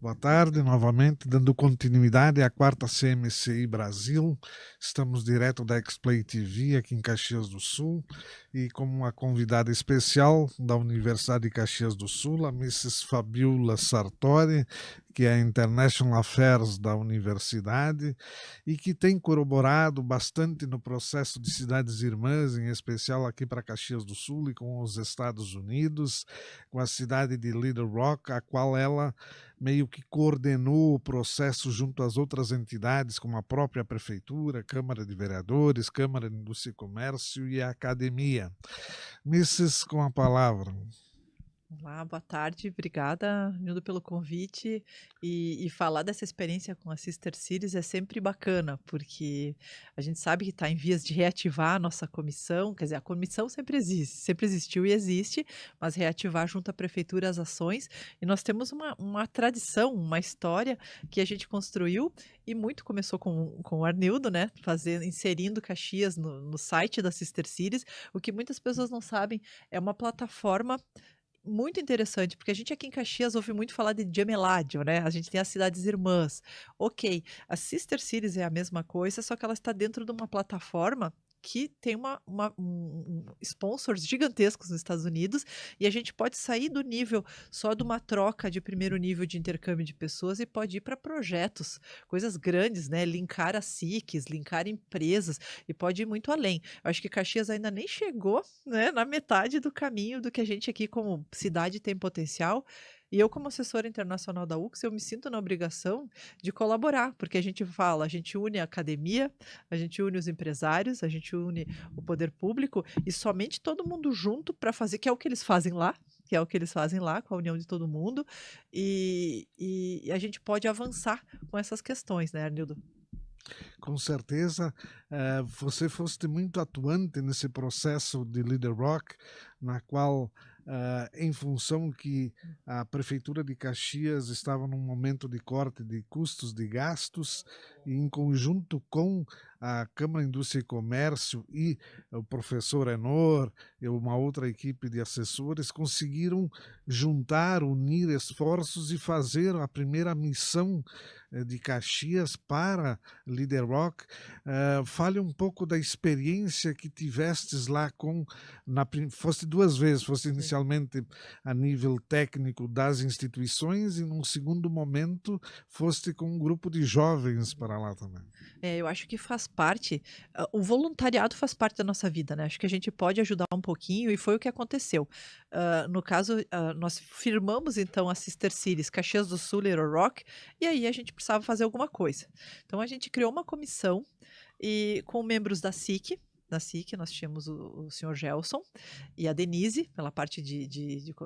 Boa tarde, novamente, dando continuidade à quarta CMCI Brasil. Estamos direto da X-Play TV aqui em Caxias do Sul e como uma convidada especial da Universidade de Caxias do Sul, a Mrs. Fabiola Sartori, que é a International Affairs da universidade e que tem corroborado bastante no processo de cidades irmãs, em especial aqui para Caxias do Sul e com os Estados Unidos, com a cidade de Little Rock, a qual ela meio que coordenou o processo junto às outras entidades, como a própria Prefeitura, Câmara de Vereadores, Câmara de Indústria e Comércio e a Academia. Misses, com a palavra. Olá, boa tarde, obrigada, Nildo, pelo convite. E falar dessa experiência com a Sister Cities é sempre bacana, porque a gente sabe que está em vias de reativar a nossa comissão, quer dizer, a comissão sempre existe, sempre existiu e existe, mas reativar junto à prefeitura as ações. E nós temos uma tradição, uma história que a gente construiu e muito começou com o Arnildo, né? Inserindo Caxias no site da Sister Cities. O que muitas pessoas não sabem é uma plataforma muito interessante, porque a gente aqui em Caxias ouve muito falar de Gemeládio, né? A gente tem as cidades irmãs. Ok, a Sister Cities é a mesma coisa, só que ela está dentro de uma plataforma que tem sponsors gigantescos nos Estados Unidos, e a gente pode sair do nível só de uma troca de primeiro nível de intercâmbio de pessoas e pode ir para projetos, coisas grandes, né? Linkar as SICs, linkar empresas, e pode ir muito além. Eu acho que Caxias ainda nem chegou, né, na metade do caminho do que a gente aqui como cidade tem potencial. E eu, como assessora internacional da UX, eu me sinto na obrigação de colaborar, porque a gente fala, a gente une a academia, a gente une os empresários, a gente une o poder público e somente todo mundo junto para fazer, que é o que eles fazem lá, que é o que eles fazem lá, com a união de todo mundo, e a gente pode avançar com essas questões, né, Arnildo? Com certeza, você foste muito atuante nesse processo de Little Rock, na qual, em função que a Prefeitura de Caxias estava num momento de corte de custos de gastos, e em conjunto com a Câmara de Indústria e Comércio e o professor Enor e uma outra equipe de assessores, conseguiram juntar, unir esforços e fazer a primeira missão de Caxias para Little Rock. Fale um pouco da experiência que tivestes lá foste duas vezes, foste inicialmente a nível técnico das instituições e num segundo momento foste com um grupo de jovens para lá também. Eu acho que faz parte, o voluntariado faz parte da nossa vida, né, acho que a gente pode ajudar um pouquinho e foi o que aconteceu. No caso, nós firmamos então a Sister Cities Caxias do Sul, Little Rock, e aí a gente precisava fazer alguma coisa. Então a gente criou uma comissão e com membros da SIC nós tínhamos o senhor Gelson e a Denise, pela parte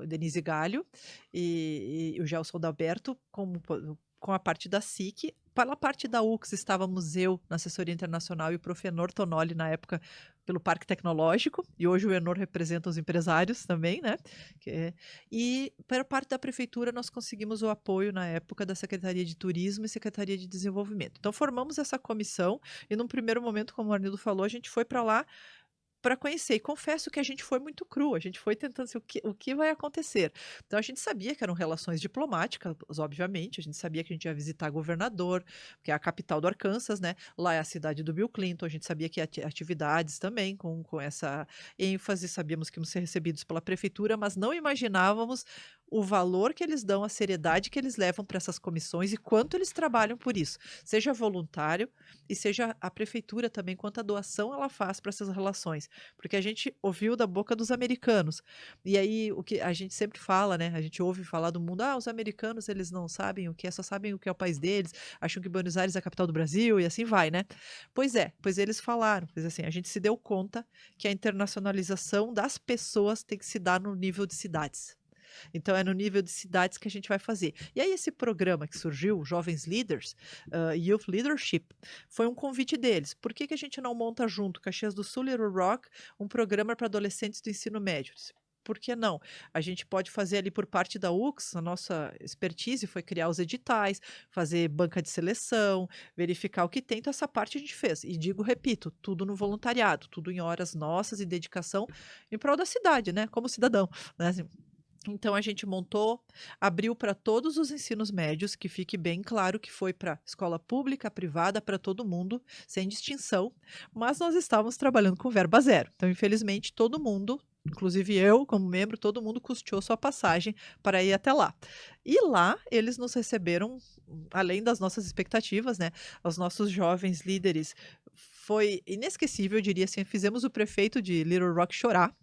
Denise Galho, e o Gelson Dalberto com a parte da SIC. Pela parte da UX estávamos eu na assessoria internacional e o prof. Enor Tonoli na época pelo Parque Tecnológico, e hoje o Enor representa os empresários também, né? E para parte da prefeitura nós conseguimos o apoio na época da Secretaria de Turismo e Secretaria de Desenvolvimento. Então formamos essa comissão e num primeiro momento, como o Arnildo falou, a gente foi para lá para conhecer. E confesso que a gente foi muito cru, a gente foi tentando assim, o que vai acontecer. Então a gente sabia que eram relações diplomáticas, obviamente, a gente sabia que a gente ia visitar governador, que é a capital do Arkansas, né? Lá é a cidade do Bill Clinton, a gente sabia que ia ter atividades também com essa ênfase, sabíamos que íamos ser recebidos pela prefeitura, mas não imaginávamos o valor que eles dão, a seriedade que eles levam para essas comissões e quanto eles trabalham por isso, seja voluntário e seja a prefeitura também, quanto a doação ela faz para essas relações, porque a gente ouviu da boca dos americanos, e aí o que a gente sempre fala, né, a gente ouve falar do mundo, os americanos eles não sabem o que é, só sabem o que é o país deles, acham que Buenos Aires é a capital do Brasil e assim vai, né? Pois eles falaram, pois assim, a gente se deu conta que a internacionalização das pessoas tem que se dar no nível de cidades. Então é no nível de cidades que a gente vai fazer. E aí esse programa que surgiu, Jovens Leaders, Youth Leadership, foi um convite deles. Por que a gente não monta junto, Caxias do Sul, Little Rock, um programa para adolescentes do ensino médio? Por que não? A gente pode fazer ali por parte da UX, a nossa expertise foi criar os editais, fazer banca de seleção, verificar o que tem, então essa parte a gente fez. E digo, repito, tudo no voluntariado, tudo em horas nossas e dedicação em prol da cidade, né? Como cidadão, né? Assim, Então a gente montou, abriu para todos os ensinos médios, que fique bem claro que foi para escola pública, privada, para todo mundo, sem distinção, mas nós estávamos trabalhando com verba zero. Então, infelizmente, todo mundo, inclusive eu como membro, todo mundo custeou sua passagem para ir até lá. E lá eles nos receberam, além das nossas expectativas, né? Os nossos jovens líderes foi inesquecível, eu diria assim, fizemos o prefeito de Little Rock chorar.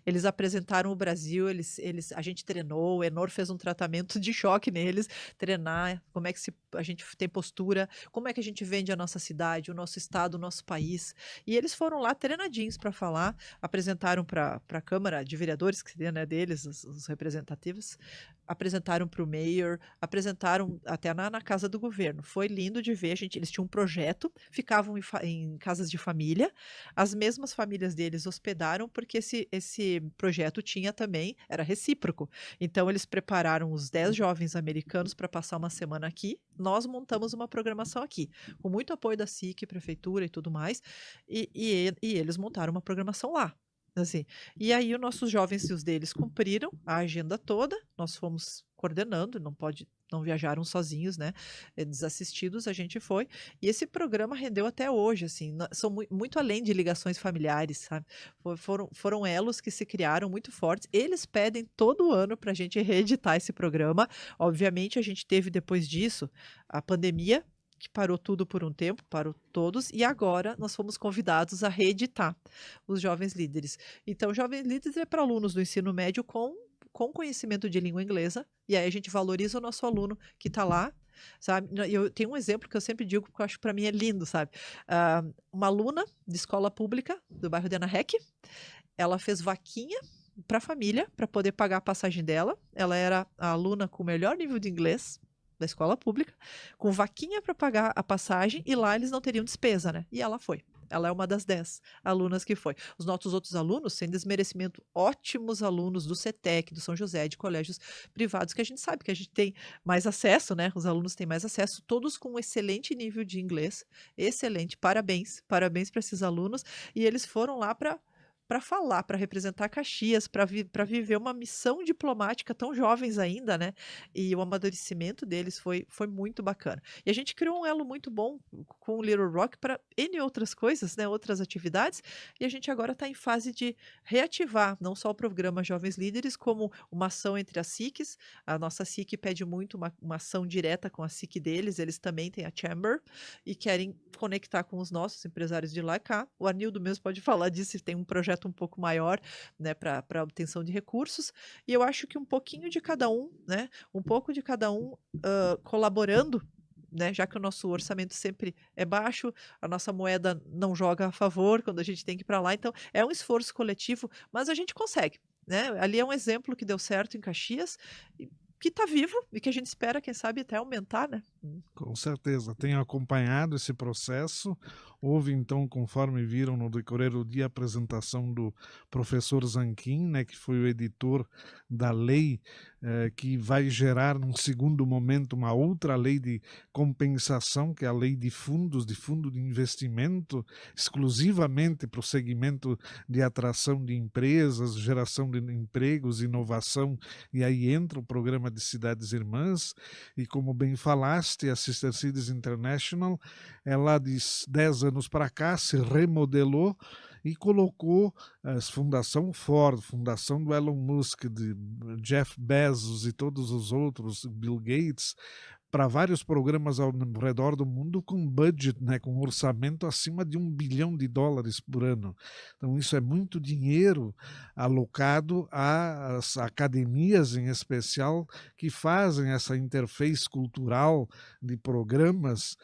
Eles apresentaram o Brasil, a gente treinou, o Enor fez um tratamento de choque neles, treinar como é que a gente tem postura, como é que a gente vende a nossa cidade, o nosso estado, o nosso país. E eles foram lá treinadinhos para falar, apresentaram para a Câmara de Vereadores, que seria, né, deles, os representativos, apresentaram para o mayor, apresentaram até na casa do governo. Foi lindo de ver, eles tinham um projeto, ficavam em casas de família, as mesmas famílias deles hospedaram, porque esse projeto tinha também, era recíproco. Então, eles prepararam os 10 jovens americanos para passar uma semana aqui. Nós montamos uma programação aqui, com muito apoio da SIC, prefeitura e tudo mais, e eles montaram uma programação lá. Assim, e aí os nossos jovens e os deles cumpriram a agenda toda, nós fomos coordenando, não viajaram sozinhos, né? Desassistidos, a gente foi. E esse programa rendeu até hoje, assim, são muito além de ligações familiares, sabe? Foram elos que se criaram muito fortes. Eles pedem todo ano para a gente reeditar esse programa. Obviamente, a gente teve depois disso a pandemia, que parou tudo por um tempo, parou todos, e agora nós fomos convidados a reeditar os Jovens Líderes. Então, Jovens Líderes é para alunos do ensino médio com conhecimento de língua inglesa, e aí a gente valoriza o nosso aluno que está lá, sabe? Eu tenho um exemplo que eu sempre digo, porque eu acho que para mim é lindo, sabe? Uma aluna de escola pública do bairro de Ana Rec, ela fez vaquinha para a família, para poder pagar a passagem dela. Ela era a aluna com o melhor nível de inglês da escola pública, com vaquinha para pagar a passagem, e lá eles não teriam despesa, né? E ela foi. Ela é uma das 10 alunas que foi. Os nossos outros alunos, sem desmerecimento, ótimos alunos do CETEC, do São José, de colégios privados, que a gente sabe que a gente tem mais acesso, né? Os alunos têm mais acesso, todos com um excelente nível de inglês. Excelente, parabéns. Parabéns para esses alunos. E eles foram lá para falar, para representar Caxias, para viver uma missão diplomática tão jovens ainda, né? E o amadurecimento deles foi muito bacana. E a gente criou um elo muito bom com o Little Rock para N outras coisas, né? Outras atividades. E a gente agora está em fase de reativar não só o programa Jovens Líderes, como uma ação entre as SICs. A nossa SIC pede muito uma ação direta com a SIC deles. Eles também têm a Chamber e querem conectar com os nossos empresários de lá e cá. O Arnildo mesmo pode falar disso, tem um projeto um pouco maior, né, para obtenção de recursos, e eu acho que um pouquinho de cada um, né, um pouco de cada um colaborando, né, já que o nosso orçamento sempre é baixo, a nossa moeda não joga a favor quando a gente tem que ir para lá, então é um esforço coletivo, mas a gente consegue, né? Ali é um exemplo que deu certo em Caxias, que está vivo e que a gente espera, quem sabe, até aumentar, né? Com certeza, tenho acompanhado esse processo. Houve, então, conforme viram no decorrer do dia, a apresentação do professor Zanquim, né, que foi o editor da lei que vai gerar, num segundo momento, uma outra lei de compensação, que é a lei de fundos, de fundo de investimento, exclusivamente para o segmento de atração de empresas, geração de empregos, inovação, e aí entra o programa de Cidades Irmãs, e como bem falaste, a Sister Cities International, ela de 10 anos para cá se remodelou e colocou a Fundação Ford, Fundação do Elon Musk, de Jeff Bezos e todos os outros, Bill Gates, para vários programas ao redor do mundo com budget, né, com orçamento acima de $1 bilhão por ano. Então isso é muito dinheiro alocado às academias, em especial, que fazem essa interface cultural de programas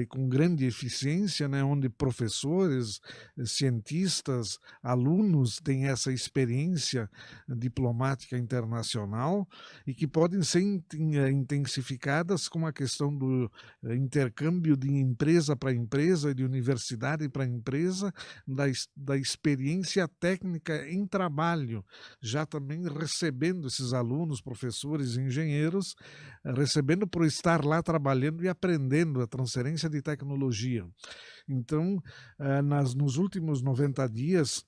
com grande eficiência, né, onde professores, cientistas, alunos têm essa experiência diplomática internacional e que podem ser intensificadas com a questão do intercâmbio de empresa para empresa e de universidade para empresa, da experiência técnica em trabalho, já também recebendo esses alunos, professores, engenheiros, recebendo por estar lá trabalhando e aprendendo a transferência de tecnologia. Então, nos últimos 90 dias,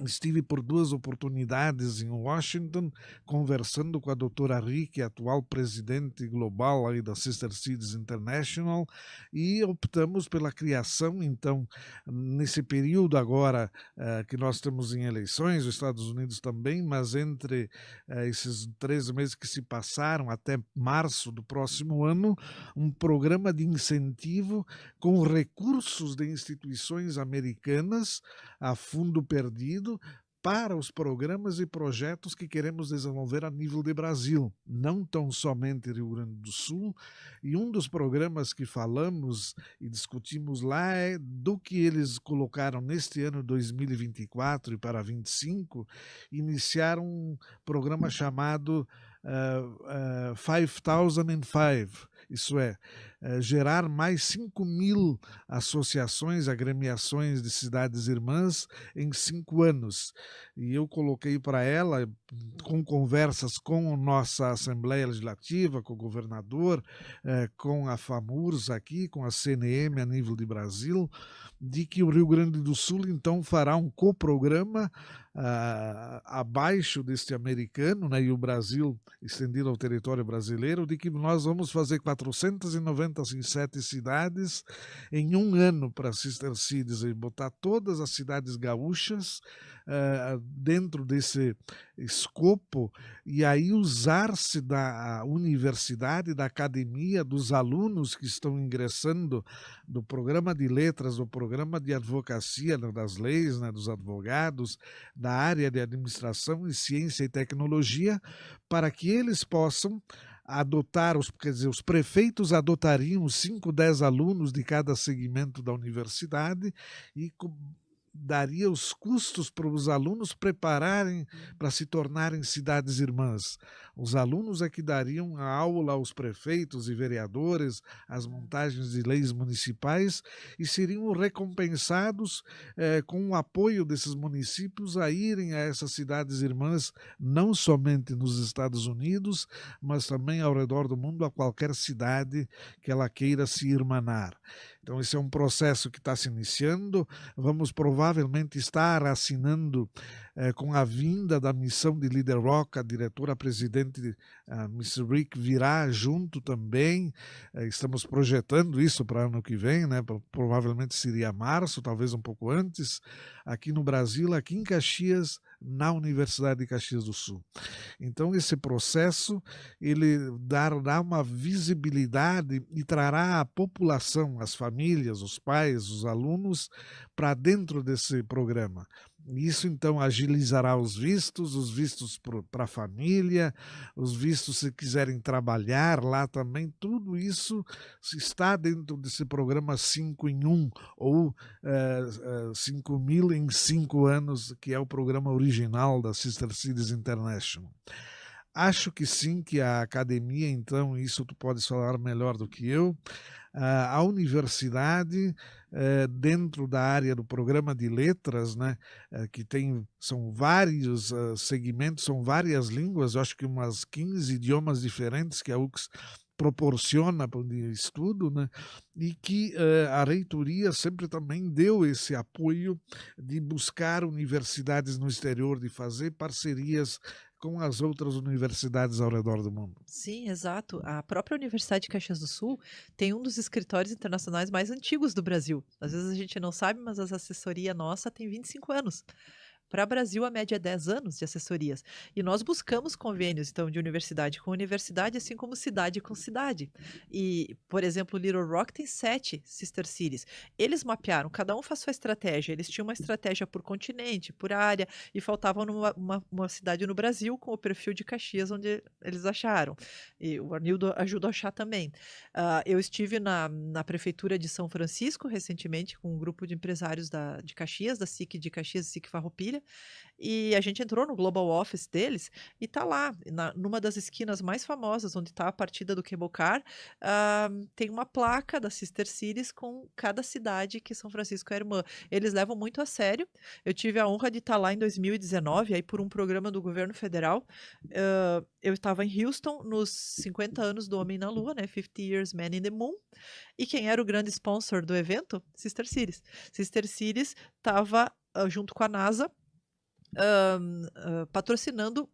Estive por 2 oportunidades em Washington, conversando com a doutora Rick, atual presidente global aí da Sister Cities International, e optamos pela criação, então, nesse período agora que nós estamos em eleições, os Estados Unidos também, mas entre esses 3 meses que se passaram até março do próximo ano, um programa de incentivo com recursos de instituições americanas a fundo perdido para os programas e projetos que queremos desenvolver a nível de Brasil, não tão somente Rio Grande do Sul. E um dos programas que falamos e discutimos lá é do que eles colocaram neste ano 2024 e para 25, iniciar um programa chamado 5005, isso é, gerar mais 5.000 associações, agremiações de cidades irmãs em 5 anos. E eu coloquei para ela, com conversas com a nossa Assembleia Legislativa, com o governador, com a FAMURS aqui, com a CNM a nível de Brasil, de que o Rio Grande do Sul então fará um coprograma abaixo deste americano, né, e o Brasil estendido ao território brasileiro, de que nós vamos fazer 497 cidades em um ano para Sister Cities e botar todas as cidades gaúchas dentro desse escopo, e aí usar-se da universidade, da academia, dos alunos que estão ingressando do programa de letras, do programa de advocacia, das leis, né, dos advogados, da área de administração e ciência e tecnologia, para que eles possam adotar, quer dizer, os prefeitos adotariam 5, 10 alunos de cada segmento da universidade e daria os custos para os alunos prepararem para se tornarem cidades irmãs. Os alunos é que dariam a aula aos prefeitos e vereadores, as montagens de leis municipais, e seriam recompensados com o apoio desses municípios a irem a essas cidades irmãs, não somente nos Estados Unidos, mas também ao redor do mundo, a qualquer cidade que ela queira se irmanar. Então esse é um processo que está se iniciando, vamos provavelmente estar assinando com a vinda da missão de Leader Rock, a diretora-presidente, Miss Rick, virá junto também, estamos projetando isso para ano que vem, né? Provavelmente seria março, talvez um pouco antes, aqui no Brasil, aqui em Caxias, na Universidade de Caxias do Sul. Então esse processo ele dará uma visibilidade e trará a população, as famílias, os pais, os alunos para dentro desse programa. Isso então agilizará os vistos para a família, os vistos se quiserem trabalhar lá também, tudo isso está dentro desse programa 5 em 1 ou 5.000 em 5 anos, que é o programa original da Sister Cities International. Acho que sim, que a academia, então, isso tu podes falar melhor do que eu, a universidade, dentro da área do programa de letras, né, que são vários segmentos, são várias línguas, eu acho que umas 15 idiomas diferentes que a UX proporciona para o estudo, né, e que a reitoria sempre também deu esse apoio de buscar universidades no exterior, de fazer parcerias com as outras universidades ao redor do mundo. Sim, exato. A própria Universidade de Caxias do Sul tem um dos escritórios internacionais mais antigos do Brasil. Às vezes a gente não sabe, mas a assessoria nossa tem 25 anos. Para o Brasil, a média é 10 anos de assessorias. E nós buscamos convênios, então, de universidade com universidade, assim como cidade com cidade. E, por exemplo, Little Rock tem 7 Sister Cities. Eles mapearam, cada um faz sua estratégia. Eles tinham uma estratégia por continente, por área, e faltava uma cidade no Brasil com o perfil de Caxias, onde eles acharam. E o Arnildo ajuda a achar também. Eu estive na Prefeitura de São Francisco, recentemente, com um grupo de empresários de Caxias, da SIC de Caxias e SIC Farroupilha, e a gente entrou no Global Office deles e tá lá, numa das esquinas mais famosas, onde está a partida do Cable Car, tem uma placa da Sister Cities com cada cidade que São Francisco é irmã. Eles levam muito a sério. Eu tive a honra de estar lá em 2019, aí por um programa do governo federal. Eu estava em Houston nos 50 anos do Homem na Lua, né? 50 Years Man in the Moon. E quem era o grande sponsor do evento? Sister Cities. Sister Cities estava junto com a NASA, patrocinando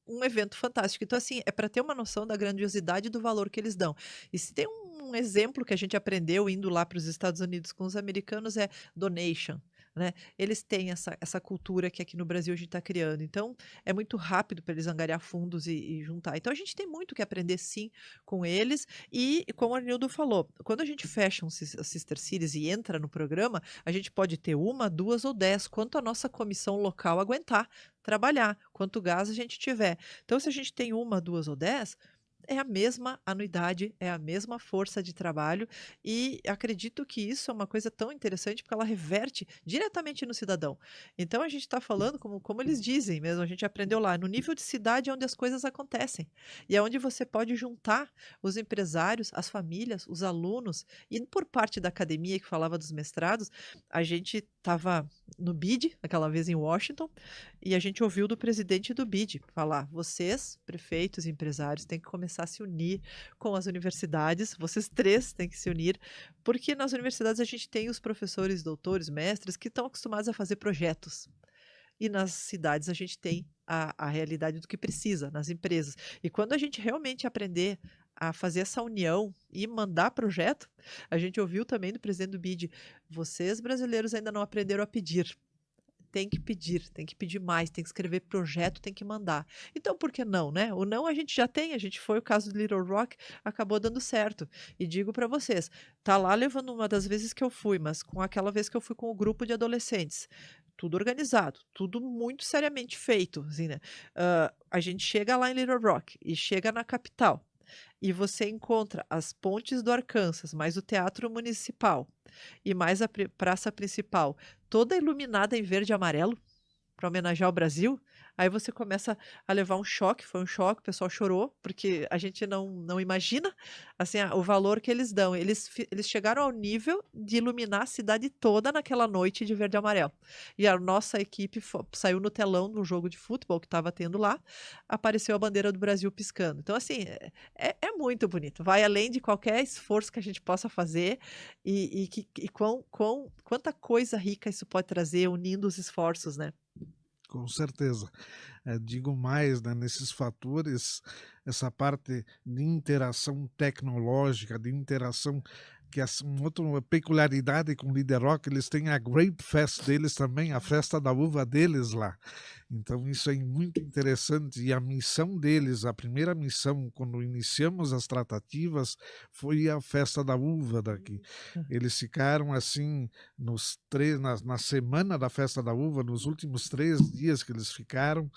um evento fantástico. Então, assim, é para ter uma noção da grandiosidade do valor que eles dão. E se tem um exemplo que a gente aprendeu indo lá para os Estados Unidos com os americanos é donation, né. Eles têm essa cultura que aqui no Brasil a gente está criando, então é muito rápido para eles angariar fundos e juntar. Então a gente tem muito que aprender sim com eles e como o Arnildo falou, quando a gente fecha as Sister Cities e entra no programa, a gente pode ter uma, 2 ou 10, quanto a nossa comissão local aguentar trabalhar, quanto gás a gente tiver. Então, se a gente tem uma, 2 ou 10, é a mesma anuidade, é a mesma força de trabalho e acredito que isso é uma coisa tão interessante porque ela reverte diretamente no cidadão. Então a gente está falando, como eles dizem mesmo, a gente aprendeu lá, no nível de cidade é onde as coisas acontecem e é onde você pode juntar os empresários, as famílias, os alunos e por parte da academia que falava dos mestrados, a gente estava no BID, aquela vez em Washington, e a gente ouviu do presidente do BID falar: vocês, prefeitos e empresários, têm que começar a se unir com as universidades, vocês três têm que se unir, porque nas universidades a gente tem os professores, doutores, mestres que estão acostumados a fazer projetos. E nas cidades a gente tem a realidade do que precisa, nas empresas. E quando a gente realmente aprender a fazer essa união e mandar projeto, a gente ouviu também do presidente do BID: vocês brasileiros ainda não aprenderam a pedir. Tem que pedir mais, tem que escrever projeto, tem que mandar. Então, por que não, né? O não a gente já tem, a gente foi o caso do Little Rock, acabou dando certo. E digo para vocês, tá lá levando uma das vezes que eu fui, mas com aquela vez que eu fui com o grupo de adolescentes, tudo organizado, tudo muito seriamente feito, assim, né? A gente chega lá em Little Rock e chega na capital e você encontra as pontes do Arkansas, mais o Teatro Municipal e mais a praça principal, toda iluminada em verde e amarelo, para homenagear o Brasil, aí você começa a levar um choque, foi um choque, o pessoal chorou, porque a gente não imagina, assim, o valor que eles dão. Eles chegaram ao nível de iluminar a cidade toda naquela noite de verde e amarelo. E a nossa equipe saiu no telão do jogo de futebol que estava tendo lá, apareceu a bandeira do Brasil piscando. Então, assim, é muito bonito, vai além de qualquer esforço que a gente possa fazer e quanta coisa rica isso pode trazer unindo os esforços, né? Com certeza. Digo mais, né, nesses fatores, essa parte de interação tecnológica, de interação que uma outra peculiaridade com o Líder Rock, eles têm a Grape Fest deles também, a festa da uva deles lá. Então isso é muito interessante e a missão deles, a primeira missão quando iniciamos as tratativas foi a festa da uva daqui. Eles ficaram assim na semana da festa da uva, nos últimos 3 dias que eles ficaram,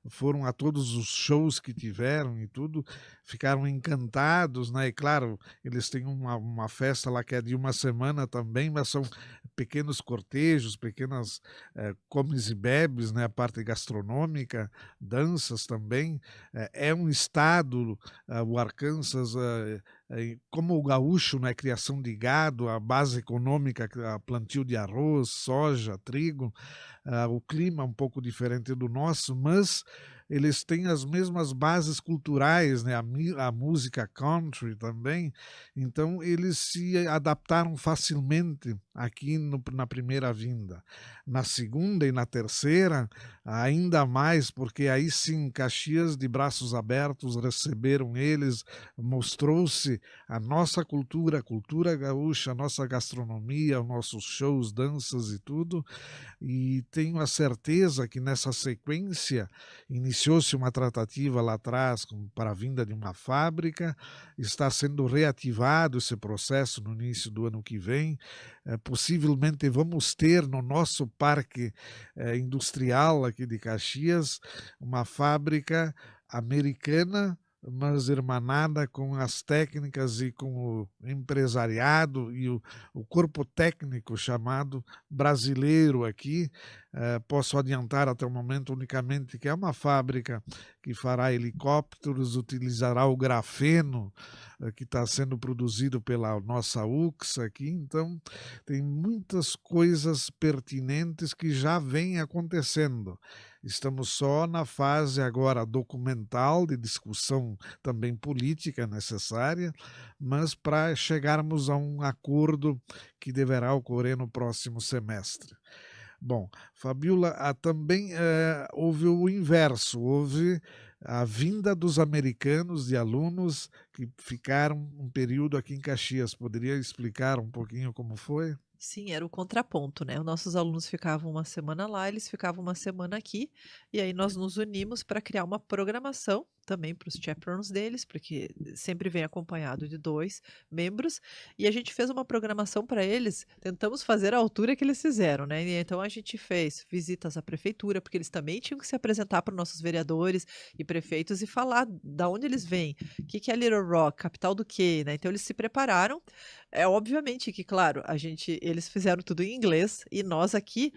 foram a todos os shows que tiveram e tudo, ficaram encantados, né? E claro, eles têm uma festa lá que é de uma semana também, mas são pequenos cortejos, pequenas comes e bebes, né? A parte gastronômica, danças também. É um estado, o Arkansas, como o gaúcho, né? Criação de gado, a base econômica, a plantio de arroz, soja, trigo, o clima é um pouco diferente do nosso, mas eles têm as mesmas bases culturais, né? A música country também, então eles se adaptaram facilmente aqui na primeira vinda. Na segunda e na terceira, ainda mais, porque aí sim, Caxias de braços abertos receberam eles, mostrou-se a nossa cultura, a cultura gaúcha, a nossa gastronomia, os nossos shows, danças e tudo, e tenho a certeza que nessa sequência iniciou-se uma tratativa lá atrás para a vinda de uma fábrica, está sendo reativado esse processo no início do ano que vem, possivelmente vamos ter no nosso parque industrial aqui de Caxias uma fábrica americana, mas irmanada com as técnicas e com o empresariado e o corpo técnico chamado brasileiro aqui. Posso adiantar até o momento unicamente que é uma fábrica que fará helicópteros, utilizará o grafeno que está sendo produzido pela nossa UXA aqui, então tem muitas coisas pertinentes que já vêm acontecendo. Estamos só na fase agora documental, de discussão também política necessária, mas para chegarmos a um acordo que deverá ocorrer no próximo semestre. Bom, Fabiola, também houve o inverso, houve a vinda dos americanos, de alunos que ficaram um período aqui em Caxias. Poderia explicar um pouquinho como foi? Sim, era o contraponto, né, os nossos alunos ficavam uma semana lá, eles ficavam uma semana aqui, e aí nós nos unimos para criar uma programação, também para os chaperones deles, porque sempre vem acompanhado de 2 membros, e a gente fez uma programação para eles, tentamos fazer à altura que eles fizeram, né, e então a gente fez visitas à prefeitura, porque eles também tinham que se apresentar para os nossos vereadores e prefeitos e falar da onde eles vêm, o que que é Little Rock, capital do quê, né, então eles se prepararam. É obviamente que, claro, eles fizeram tudo em inglês e nós aqui,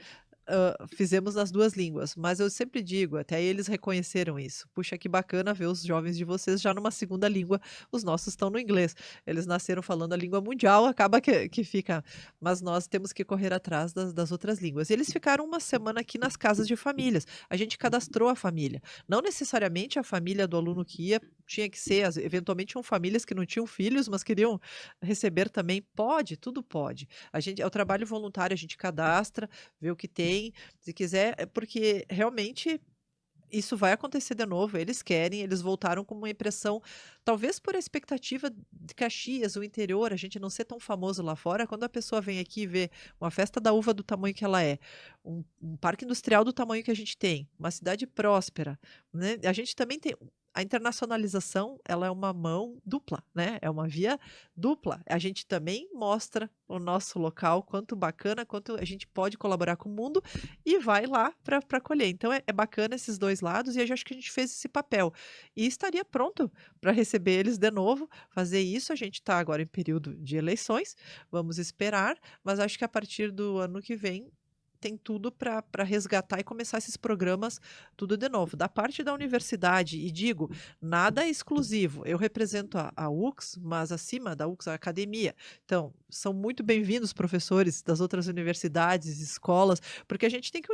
fizemos nas 2 línguas, mas eu sempre digo, até eles reconheceram isso: "Puxa, que bacana ver os jovens de vocês já numa segunda língua, os nossos estão no inglês". Eles nasceram falando a língua mundial, acaba que fica, mas nós temos que correr atrás das outras línguas. E eles ficaram uma semana aqui nas casas de famílias, a gente cadastrou a família. Não necessariamente a família do aluno que ia tinha que ser, eventualmente tinham famílias que não tinham filhos, mas queriam receber também, pode, tudo pode. A gente é o trabalho voluntário, a gente cadastra, vê o que tem, se quiser, é porque realmente isso vai acontecer de novo, eles querem, eles voltaram com uma impressão, talvez por a expectativa de Caxias, o interior, a gente não ser tão famoso lá fora, quando a pessoa vem aqui e vê uma festa da uva do tamanho que ela é, um parque industrial do tamanho que a gente tem, uma cidade próspera, né, a gente também tem a internacionalização, ela é uma mão dupla, né, é uma via dupla. A gente também mostra o nosso local, quanto bacana, quanto a gente pode colaborar com o mundo, e vai lá para colher. Então é bacana esses 2 lados e eu já acho que a gente fez esse papel. E estaria pronto para receber eles de novo, fazer isso. A gente está agora em período de eleições, vamos esperar, mas acho que a partir do ano que vem tem tudo para resgatar e começar esses programas tudo de novo. Da parte da universidade, e digo, nada é exclusivo. Eu represento a UX, mas acima da UX, a academia. Então, são muito bem-vindos professores das outras universidades, escolas, porque a gente tem que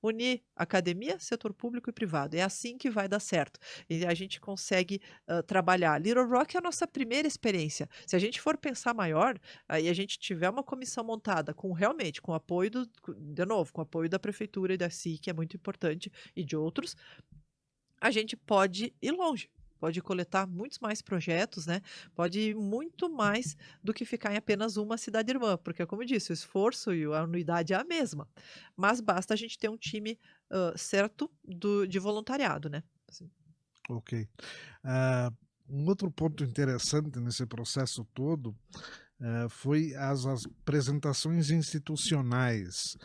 unir academia, setor público e privado. É assim que vai dar certo. E a gente consegue trabalhar. Little Rock é a nossa primeira experiência. Se a gente for pensar maior, aí a gente tiver uma comissão montada com realmente com apoio de novo, com apoio da prefeitura e da SIC, que é muito importante, e de outros, a gente pode ir longe. Pode coletar muitos mais projetos, né? Pode ir muito mais do que ficar em apenas uma cidade irmã, porque, como eu disse, o esforço e a anuidade é a mesma. Mas basta a gente ter um time certo de voluntariado, né? Assim. Ok. Ah, um outro ponto interessante nesse processo todo foi as apresentações institucionais.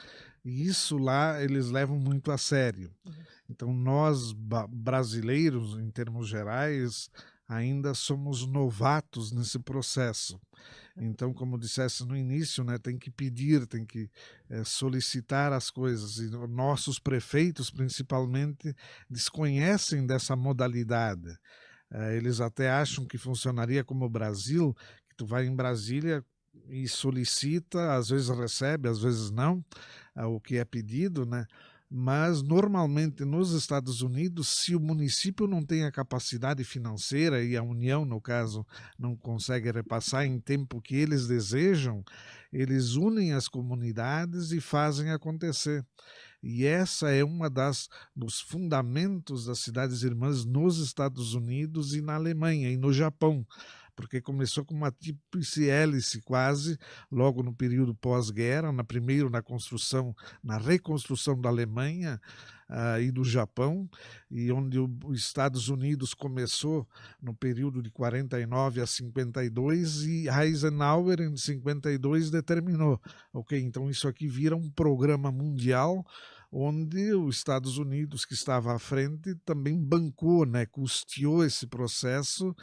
E isso lá eles levam muito a sério. Uhum. Então, nós brasileiros, em termos gerais, ainda somos novatos nesse processo. Então, como dissesse no início, né, tem que pedir, tem que solicitar as coisas. E nossos prefeitos, principalmente, desconhecem dessa modalidade. Eles até acham que funcionaria como o Brasil, que tu vai em Brasília e solicita, às vezes recebe, às vezes não, o que é pedido, né? Mas normalmente nos Estados Unidos, se o município não tem a capacidade financeira e a União, no caso, não consegue repassar em tempo que eles desejam, eles unem as comunidades e fazem acontecer. E essa é uma dos fundamentos das cidades irmãs nos Estados Unidos e na Alemanha e no Japão, porque começou com uma tríplice hélice quase, logo no período pós-guerra, primeiro na reconstrução da Alemanha e do Japão, e onde os Estados Unidos começou no período de 49 a 52 e Eisenhower em 52 determinou, ok, então isso aqui vira um programa mundial onde os Estados Unidos, que estava à frente, também bancou, né, custeou esse processo,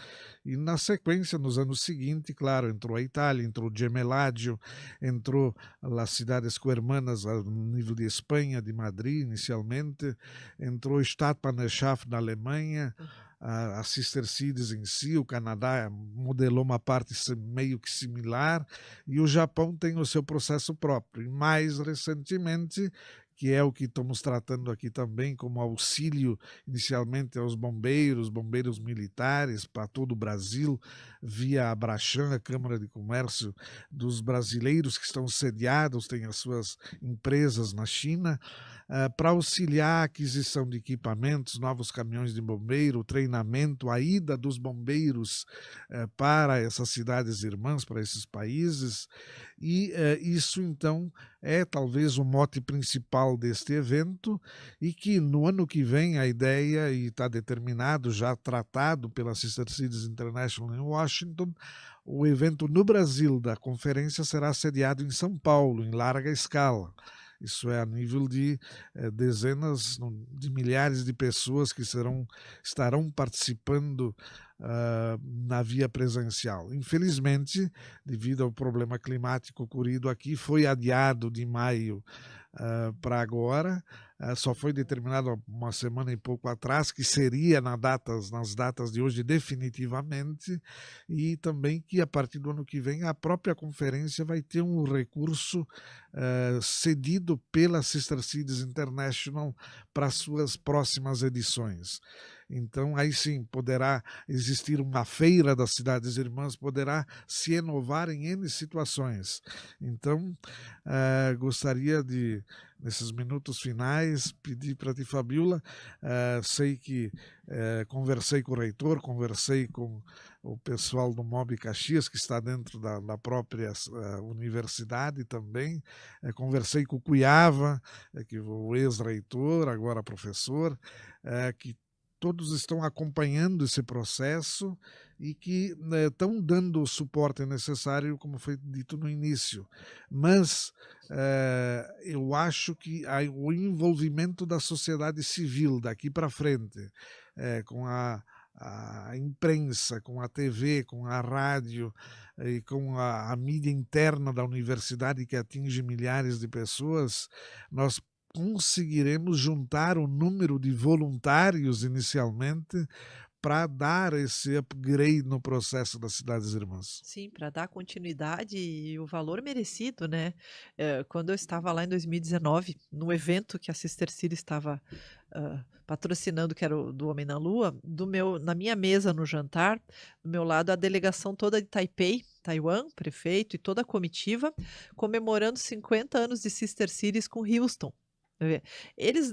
e na sequência, nos anos seguintes, claro, entrou a Itália, entrou o Gemellaggio, entrou as cidades coermanas no nível de Espanha, de Madrid, inicialmente, entrou o Stadtpartnerschaft na Alemanha, a Sister Cities em si, o Canadá modelou uma parte meio que similar, e o Japão tem o seu processo próprio. E mais recentemente, que é o que estamos tratando aqui também como auxílio inicialmente aos bombeiros militares para todo o Brasil, via a Abrachan, a Câmara de Comércio dos brasileiros que estão sediados, têm as suas empresas na China, para auxiliar a aquisição de equipamentos, novos caminhões de bombeiro, treinamento, a ida dos bombeiros para essas cidades irmãs, para esses países, e isso então é talvez o mote principal deste evento, e que no ano que vem a ideia, e está determinado, já tratado pela Sister Cities International em Washington, o evento no Brasil da conferência será sediado em São Paulo, em larga escala. Isso é a nível de dezenas de milhares de pessoas que estarão participando na via presencial. Infelizmente, devido ao problema climático ocorrido aqui, foi adiado de maio para agora. Só foi determinado uma semana e pouco atrás que seria nas datas de hoje definitivamente, e também que a partir do ano que vem a própria conferência vai ter um recurso cedido pela Sister Cities International para suas próximas edições. Então, aí sim, poderá existir uma feira das cidades irmãs, poderá se inovar em N situações. Então, gostaria de, nesses minutos finais, pedir para ti, Fabiola, sei que conversei com o reitor, conversei com o pessoal do MOB Caxias, que está dentro da própria universidade também, conversei com o Cuiava, que o ex-reitor, agora professor, que todos estão acompanhando esse processo e que estão dando o suporte necessário, como foi dito no início. Mas eu acho que o envolvimento da sociedade civil daqui para frente, com a imprensa, com a TV, com a rádio e com a mídia interna da universidade, que atinge milhares de pessoas, nós conseguiremos juntar o número de voluntários inicialmente para dar esse upgrade no processo das cidades irmãs. Sim, para dar continuidade e o valor merecido, né? Quando eu estava lá em 2019, no evento que a Sister City estava patrocinando, que era o do Homem na Lua, na minha mesa no jantar, do meu lado a delegação toda de Taipei, Taiwan, prefeito e toda a comitiva, comemorando 50 anos de Sister Cities com Houston. Eles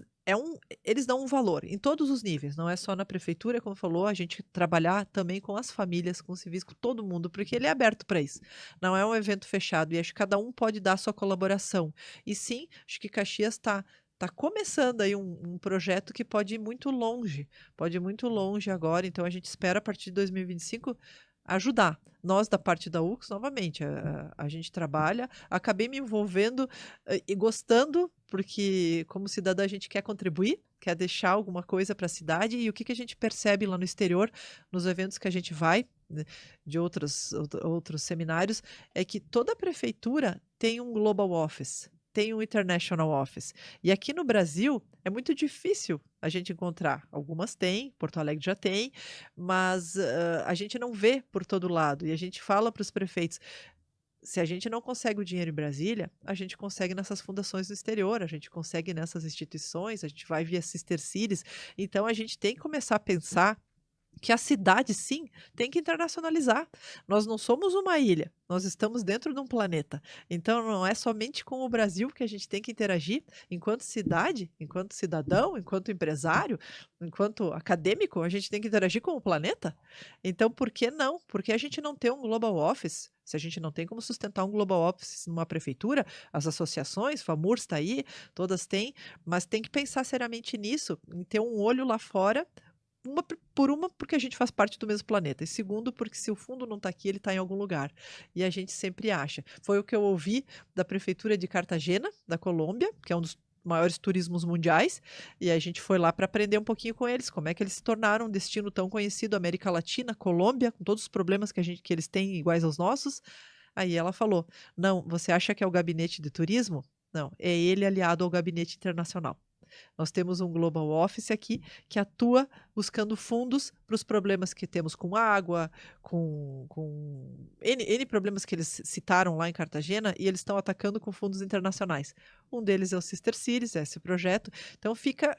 eles dão um valor em todos os níveis, não é só na prefeitura, como falou, a gente trabalhar também com as famílias, com os civis, com todo mundo, porque ele é aberto para isso. Não é um evento fechado e acho que cada um pode dar a sua colaboração. E sim, acho que Caxias está começando aí um projeto que pode ir muito longe agora, então a gente espera a partir de 2025 ajudar. Nós, da parte da UX, novamente, a gente trabalha, acabei me envolvendo e gostando, porque como cidadã a gente quer contribuir, quer deixar alguma coisa para a cidade, e o que a gente percebe lá no exterior, nos eventos que a gente vai, né, de outros seminários, é que toda prefeitura tem um Global Office, tem um International Office. E aqui no Brasil é muito difícil a gente encontrar. Algumas têm, Porto Alegre já tem, mas a gente não vê por todo lado. E a gente fala para os prefeitos, se a gente não consegue o dinheiro em Brasília, a gente consegue nessas fundações no exterior, a gente consegue nessas instituições, a gente vai via Sister Cities. Então a gente tem que começar a pensar que a cidade, sim, tem que internacionalizar. Nós não somos uma ilha, nós estamos dentro de um planeta. Então, não é somente com o Brasil que a gente tem que interagir, enquanto cidade, enquanto cidadão, enquanto empresário, enquanto acadêmico, a gente tem que interagir com o planeta. Então, por que não? Por que a gente não tem um Global Office? Se a gente não tem como sustentar um Global Office numa prefeitura, as associações, FAMUR está aí, todas têm, mas tem que pensar seriamente nisso, em ter um olho lá fora, porque a gente faz parte do mesmo planeta. E segundo, porque se o fundo não está aqui, ele está em algum lugar. E a gente sempre acha. Foi o que eu ouvi da prefeitura de Cartagena, da Colômbia, que é um dos maiores turismos mundiais, e a gente foi lá para aprender um pouquinho com eles, como é que eles se tornaram um destino tão conhecido, América Latina, Colômbia, com todos os problemas que eles têm iguais aos nossos. Aí ela falou, não, você acha que é o gabinete de turismo? Não, é ele aliado ao gabinete internacional. Nós temos um Global Office aqui que atua buscando fundos para os problemas que temos com água, com N problemas que eles citaram lá em Cartagena, e eles estão atacando com fundos internacionais. Um deles é o Sister Cities, é esse projeto. Então fica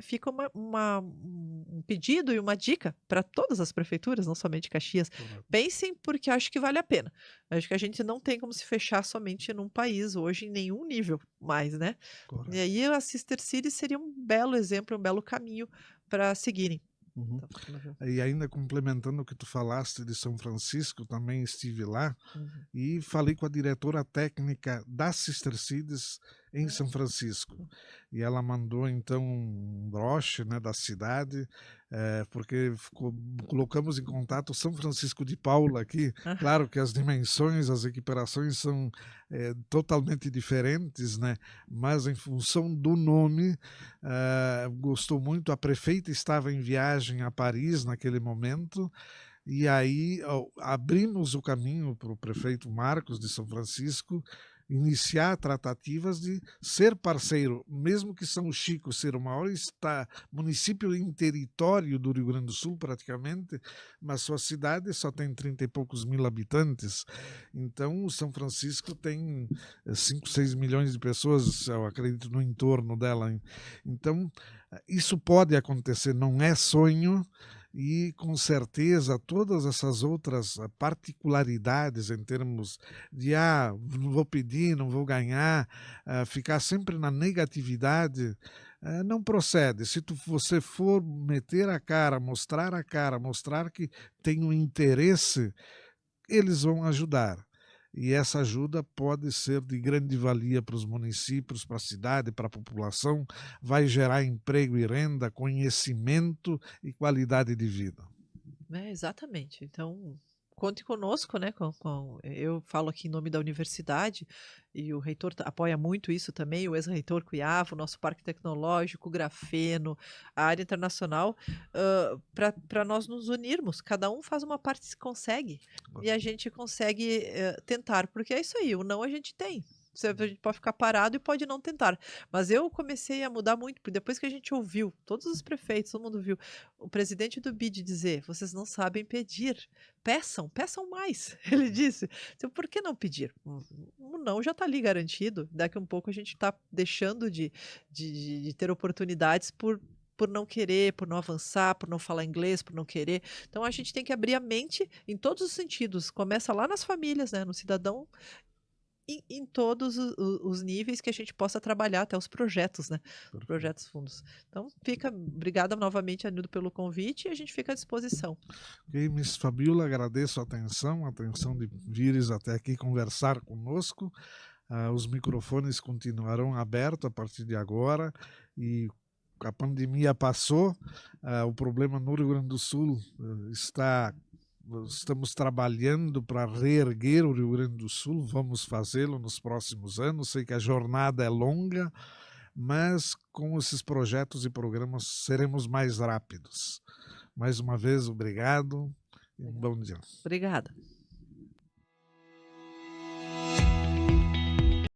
um pedido e uma dica para todas as prefeituras, não somente Caxias. Correto, Pensem, porque acho que vale a pena. Acho que a gente não tem como se fechar somente num país hoje, em nenhum nível mais, né? E correto. aí a Sister City seria um belo exemplo, um belo caminho para seguirem. Uhum. Então, vamos ver. E ainda complementando o que tu falaste de São Francisco, também estive lá Uhum. e falei com a diretora técnica da Sister Cities em Ah, São Francisco. E ela mandou então um broche, né, da cidade, porque colocamos em contato São Francisco de Paula aqui. ah, Claro que as dimensões, as equiparações são totalmente diferentes, né? Mas em função do nome, gostou muito. A prefeita estava em viagem a Paris naquele momento, e aí abrimos o caminho para o prefeito Marcos de São Francisco iniciar tratativas de ser parceiro, mesmo que São Chico ser o maior município em território do Rio Grande do Sul praticamente, mas sua cidade só tem 30 e poucos mil habitantes. Então São Francisco tem 5, 6 milhões de pessoas, eu acredito, no entorno dela. Então isso pode acontecer, não é sonho, e com certeza todas essas outras particularidades em termos de não vou pedir, não vou ganhar, ficar sempre na negatividade, não procede. Se você for meter a cara, mostrar que tem um interesse, eles vão ajudar. E essa ajuda pode ser de grande valia para os municípios, para a cidade, para a população, vai gerar emprego e renda, conhecimento e qualidade de vida. exatamente. Então, conte conosco, né? Eu falo aqui em nome da universidade e o reitor apoia muito isso também, o ex-reitor Cuiavo, o nosso parque tecnológico, o grafeno, a área internacional, para nós nos unirmos. Cada um faz uma parte se consegue e a gente consegue tentar, porque é isso aí, o não a gente tem. A gente pode ficar parado e pode não tentar. Mas eu comecei a mudar muito, porque depois que a gente ouviu, todos os prefeitos, todo mundo viu, o presidente do BID dizer: vocês não sabem pedir, peçam, peçam mais. Ele disse: então, por que não pedir? O não já está ali garantido. Daqui a um pouco a gente está deixando de ter oportunidades por não querer, por não avançar, por não falar inglês, por não querer. Então a gente tem que abrir a mente em todos os sentidos. Começa lá nas famílias, né, no cidadão, em todos os níveis que a gente possa trabalhar, até os projetos, né? Perfeito. Projetos fundos. Então, obrigada novamente, Anildo, pelo convite, e a gente fica à disposição. Ok, Miss Fabiola, agradeço a atenção de vires até aqui conversar conosco. Os microfones continuarão abertos a partir de agora e a pandemia passou, o problema no Rio Grande do Sul estamos trabalhando para reerguer o Rio Grande do Sul, vamos fazê-lo nos próximos anos. Sei que a jornada é longa, mas com esses projetos e programas seremos mais rápidos. Mais uma vez, obrigado e um Legal. bom dia. Obrigada.